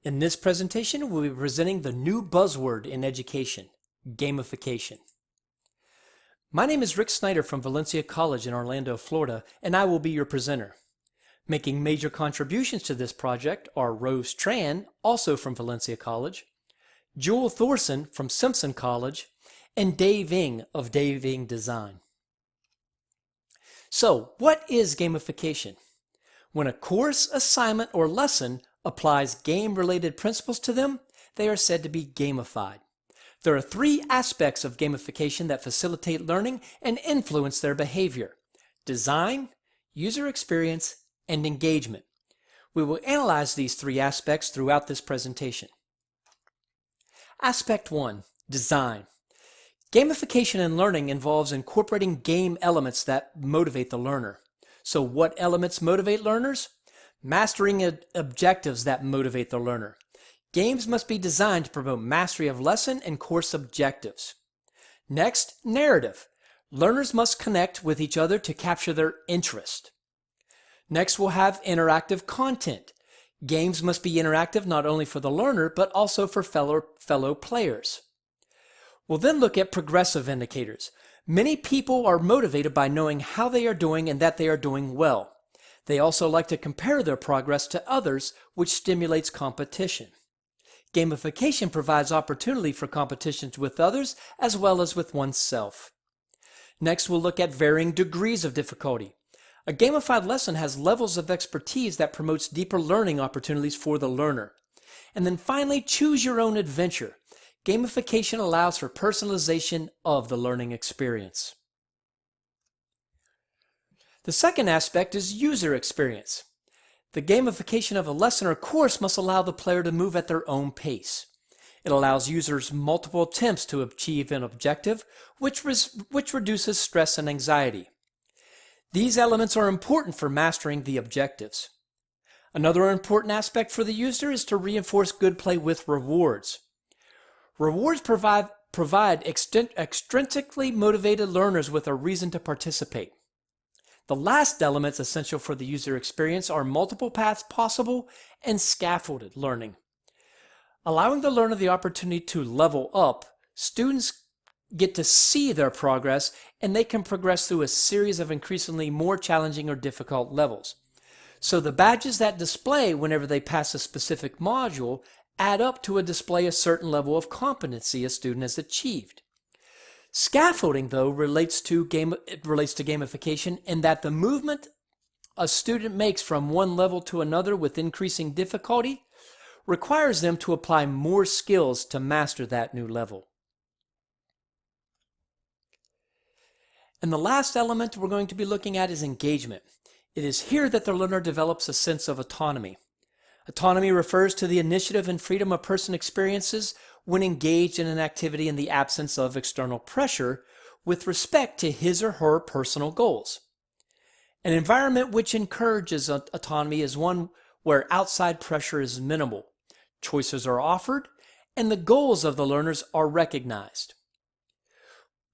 In this presentation, we'll be presenting the new buzzword in education, gamification. My name is Rick Snyder from Valencia College in Orlando, Florida, and I will be your presenter. Making major contributions to this project are Rose Tran, also from Valencia College, Jewel Thorson from Simpson College, and Dave Ing of Dave Ing Design. So, what is gamification? When a course, assignment, or lesson applies game-related principles to them, they are said to be gamified. There are three aspects of gamification that facilitate learning and influence their behavior: design, user experience, and engagement. We will analyze these three aspects throughout this presentation. Aspect 1, design. Gamification in learning involves incorporating game elements that motivate the learner. So what elements motivate learners? Mastering objectives that motivate the learner. Games must be designed to promote mastery of lesson and course objectives. Next, narrative. Learners must connect with each other to capture their interest. Next, we'll have interactive content. Games must be interactive not only for the learner, but also for fellow players. We'll then look at progressive indicators. Many people are motivated by knowing how they are doing and that they are doing well. They also like to compare their progress to others, which stimulates competition. Gamification provides opportunity for competitions with others as well as with oneself. Next, we'll look at varying degrees of difficulty. A gamified lesson has levels of expertise that promotes deeper learning opportunities for the learner. And then finally, choose your own adventure. Gamification allows for personalization of the learning experience. The second aspect is user experience. The gamification of a lesson or course must allow the player to move at their own pace. It allows users multiple attempts to achieve an objective, which reduces stress and anxiety. These elements are important for mastering the objectives. Another important aspect for the user is to reinforce good play with rewards. Rewards provide extrinsically motivated learners with a reason to participate. The last elements essential for the user experience are multiple paths possible and scaffolded learning. Allowing the learner the opportunity to level up, students get to see their progress and they can progress through a series of increasingly more challenging or difficult levels. So the badges that display whenever they pass a specific module add up to display a certain level of competency a student has achieved. Scaffolding, though, relates to gamification in that the movement a student makes from one level to another with increasing difficulty requires them to apply more skills to master that new level. And the last element we're going to be looking at is engagement. It is here that the learner develops a sense of autonomy. Autonomy refers to the initiative and freedom a person experiences when engaged in an activity in the absence of external pressure with respect to his or her personal goals. An environment which encourages autonomy is one where outside pressure is minimal, choices are offered, and the goals of the learners are recognized.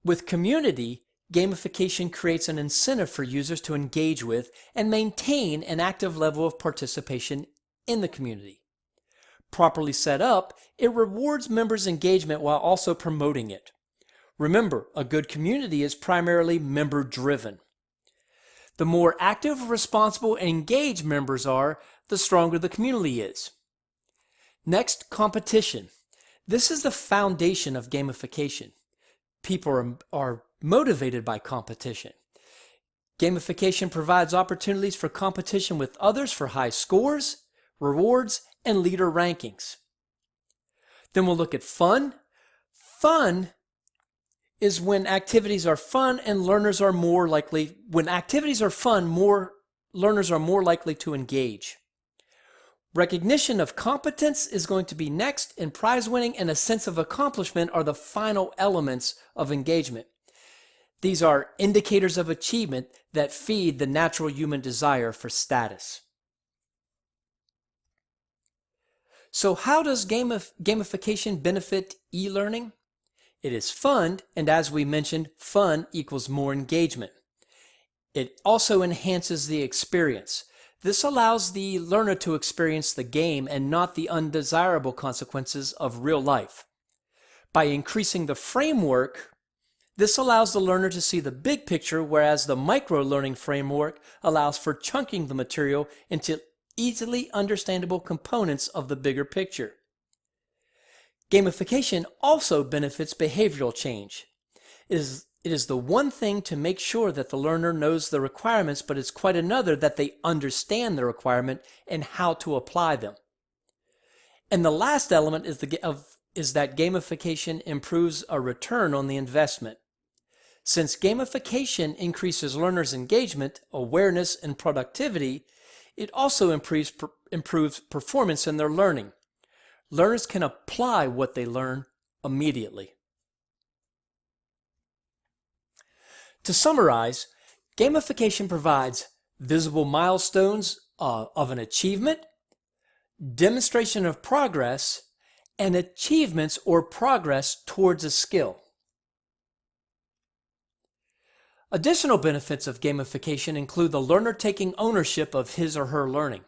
With community, gamification creates an incentive for users to engage with and maintain an active level of participation in the community. Properly set up, it rewards members' engagement while also promoting it. Remember, a good community is primarily member-driven. The more active, responsible, and engaged members are, the stronger the community is. Next, competition. This is the foundation of gamification. People are motivated by competition. Gamification provides opportunities for competition with others for high scores, rewards, and leader rankings. Then we'll look at fun. Fun is when activities are fun and learners are more likely, learners are more likely to engage. Recognition of competence is going to be next, and prize winning and a sense of accomplishment are the final elements of engagement. These are indicators of achievement that feed the natural human desire for status. So how does gamification benefit e-learning? It is fun, and as we mentioned, fun equals more engagement. It also enhances the experience. This allows the learner to experience the game and not the undesirable consequences of real life. By increasing the framework, this allows the learner to see the big picture, whereas the micro-learning framework allows for chunking the material into easily understandable components of the bigger picture. Gamification also benefits behavioral change. It is the one thing to make sure that the learner knows the requirements, but it's quite another that they understand the requirement and how to apply them. And the last element is that gamification improves a return on the investment. Since gamification increases learners' engagement, awareness, and productivity, it also improves performance in their learning. Learners can apply what they learn immediately. To summarize, gamification provides visible milestones of an achievement, demonstration of progress, and achievements or progress towards a skill. Additional benefits of gamification include the learner taking ownership of his or her learning.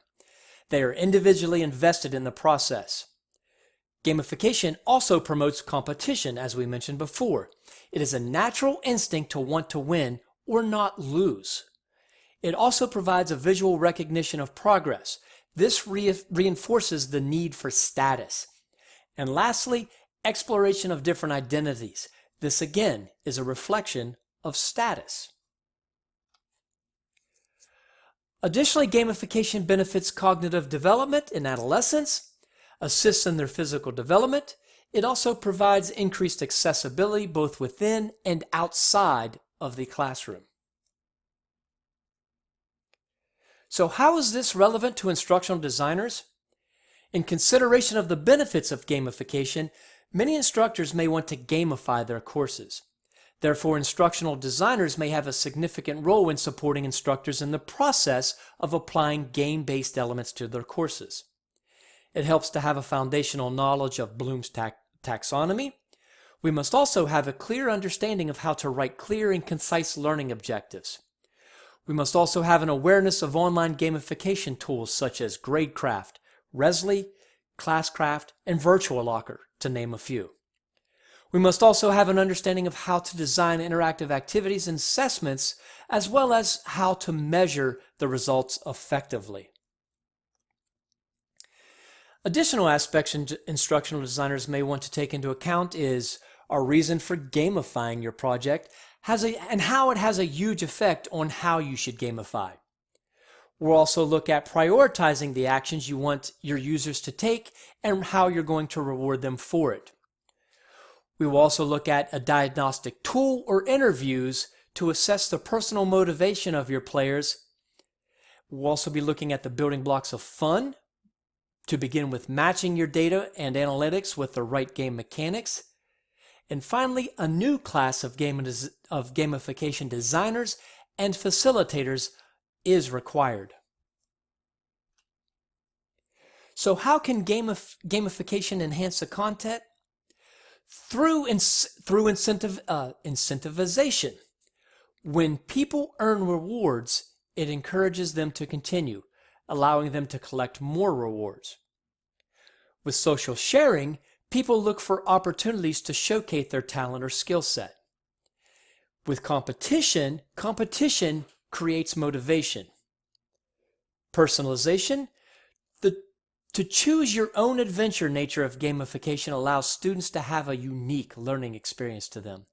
They are individually invested in the process. Gamification also promotes competition, as we mentioned before. It is a natural instinct to want to win or not lose. It also provides a visual recognition of progress. This reinforces the need for status. And lastly, exploration of different identities. This again is a reflection of status. Additionally, gamification benefits cognitive development in adolescents, assists in their physical development. It also provides increased accessibility both within and outside of the classroom. So how is this relevant to instructional designers? In consideration of the benefits of gamification, many instructors may want to gamify their courses. Therefore, instructional designers may have a significant role in supporting instructors in the process of applying game-based elements to their courses. It helps to have a foundational knowledge of Bloom's taxonomy. We must also have a clear understanding of how to write clear and concise learning objectives. We must also have an awareness of online gamification tools such as Gradecraft, Resly, Classcraft, and Virtual Locker, to name a few. We must also have an understanding of how to design interactive activities and assessments, as well as how to measure the results effectively. Additional aspects instructional designers may want to take into account is our reason for gamifying your project and how it has a huge effect on how you should gamify. We'll also look at prioritizing the actions you want your users to take and how you're going to reward them for it. We will also look at a diagnostic tool or interviews to assess the personal motivation of your players. We'll also be looking at the building blocks of fun, to begin with matching your data and analytics with the right game mechanics. And finally, a new class of gamification designers and facilitators is required. So how can gamification enhance the content? Through incentivization. When people earn rewards, it encourages them to continue, allowing them to collect more rewards. With social sharing, people look for opportunities to showcase their talent or skill set. With competition creates motivation. Personalization, to choose your own adventure nature of gamification allows students to have a unique learning experience to them.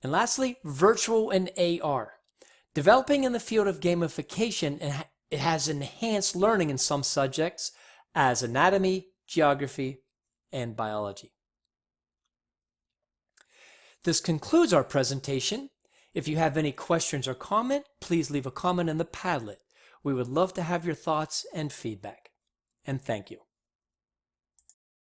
And lastly, virtual and AR. Developing in the field of gamification, it has enhanced learning in some subjects as anatomy, geography, and biology. This concludes our presentation. If you have any questions or comment, please leave a comment in the Padlet. We would love to have your thoughts and feedback. And thank you.